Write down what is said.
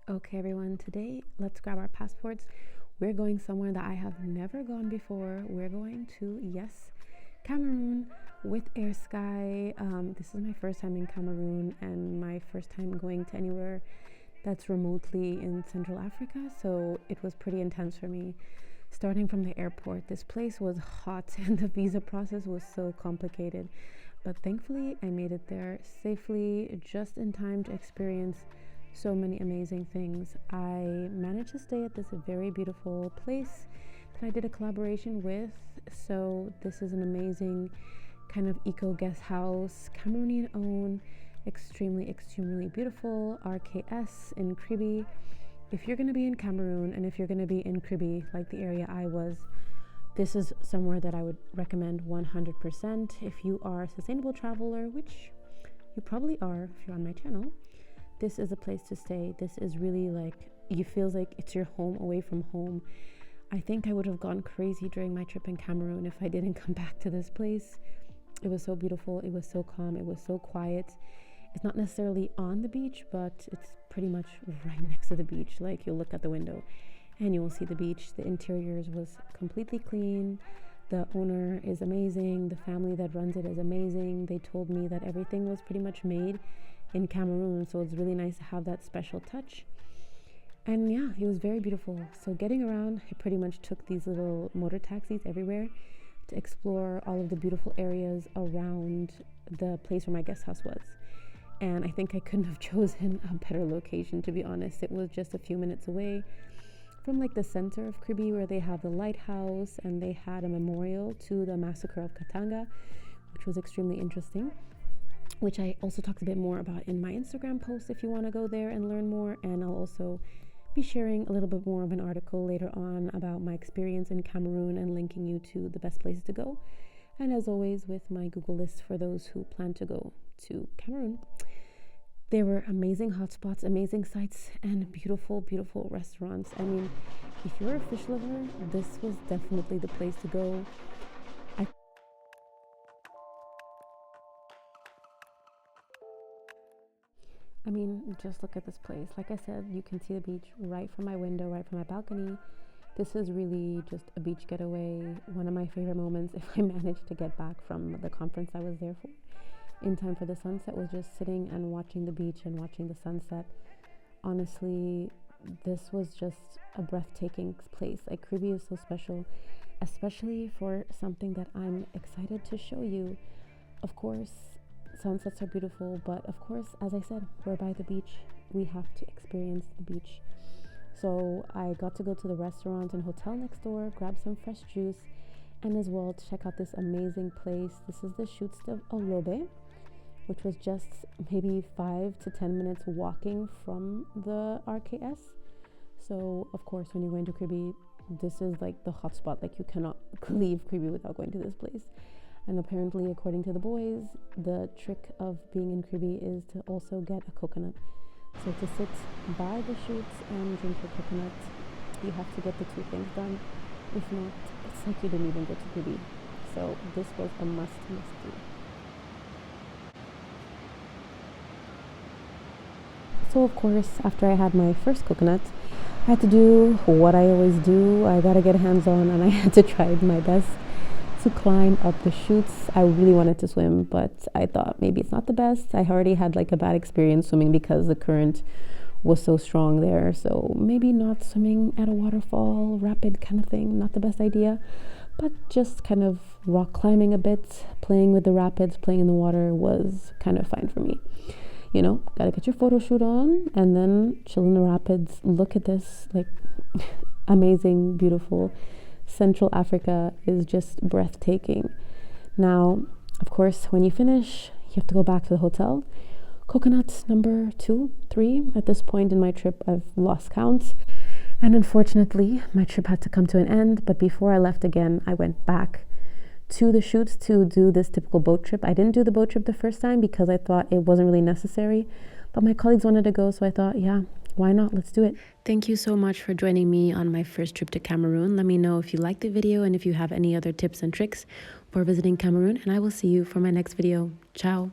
Okay, everyone, today let's grab our passports. We're going somewhere that I have never gone before. We're going to, yes, Cameroon with Air Sky. This is my first time in Cameroon and my first time going to anywhere that's remotely in Central Africa, so it was pretty intense for me. Starting from the airport, this place was hot and the visa process was so complicated, but thankfully I made it there safely, just in time to experience so many amazing things. I managed to stay at this very beautiful place that I did a collaboration with. So this is an amazing kind of eco guest house, Cameroonian owned, extremely beautiful, RKS in Kribi. If you're going to be in Cameroon and if you're going to be in Kribi, like the area I was, this is somewhere that I would recommend 100%. If you are a sustainable traveler, which you probably are if you're on my channel, this is a place to stay. This is really like, you feel like it's your home away from home. I think I would have gone crazy during my trip in Cameroon if I didn't come back to this place. It was so beautiful, it was so calm, it was so quiet. It's not necessarily on the beach, but it's pretty much right next to the beach. Like, you'll look at the window and you will see the beach. The interiors was completely clean. The owner is amazing. The family that runs it is amazing. They told me that everything was pretty much made in Cameroon, so it's really nice to have that special touch. And yeah, it was very beautiful. So getting around, I pretty much took these little motor taxis everywhere to explore all of the beautiful areas around the place where my guest house was. And I think I couldn't have chosen a better location, to be honest. It was just a few minutes away from like the center of Kribi, where they have the lighthouse, and they had a memorial to the massacre of Katanga, which was extremely interesting, which I also talked a bit more about in my Instagram post if you want to go there and learn more. And I'll also be sharing a little bit more of an article later on about my experience in Cameroon and linking you to the best places to go. And as always, with my Google list for those who plan to go to Cameroon. There were amazing hotspots, amazing sites, and beautiful restaurants. I mean, if you're a fish lover, this was definitely the place to go. I mean, just look at this place. Like I said, you can see the beach right from my window, right from my balcony. This is really just a beach getaway. One of my favorite moments, if I managed to get back from the conference I was there for in time for the sunset, was just sitting and watching the beach and watching the sunset. Honestly, this was just a breathtaking place. Like, Kribi is so special, especially for something that I'm excited to show you. Of course, sunsets are beautiful, but of course, as I said, we're by the beach. We have to experience the beach. So I got to go to the restaurant and hotel next door, grab some fresh juice, and as well to check out this amazing place. This is the Chutes de Lobe, which was just maybe 5 to 10 minutes walking from the RKS. So of course, when you're going to Kribi, this is like the hot spot. Like, you cannot leave Kribi without going to this place. And apparently, according to the boys, the trick of being in Kribi is to also get a coconut. So to sit by the chutes and drink your coconut, you have to get the two things done. If not, it's like you didn't even go to Kribi. So this was a must do. So of course, after I had my first coconut, I had to do what I always do. I gotta get hands-on, and I had to try my best to climb up the chutes. I really wanted to swim, but I thought maybe it's not the best. I already had like a bad experience swimming because the current was so strong there. So maybe not swimming at a waterfall, rapid kind of thing, not the best idea. But just kind of rock climbing a bit, playing with the rapids, playing in the water was kind of fine for me. You know, gotta get your photo shoot on and then chill in the rapids. Look at this, like, amazing, beautiful. Central Africa is just breathtaking. Now, of course, when you finish, you have to go back to the hotel. Coconut number 2, 3. At this point in my trip, I've lost count. And unfortunately, my trip had to come to an end. But before I left again, I went back to the chutes to do this typical boat trip. I didn't do the boat trip the first time because I thought it wasn't really necessary. But my colleagues wanted to go, so I thought, yeah, why not? Let's do it. Thank you so much for joining me on my first trip to Cameroon. Let me know if you liked the video and if you have any other tips and tricks for visiting Cameroon, and I will see you for my next video. Ciao.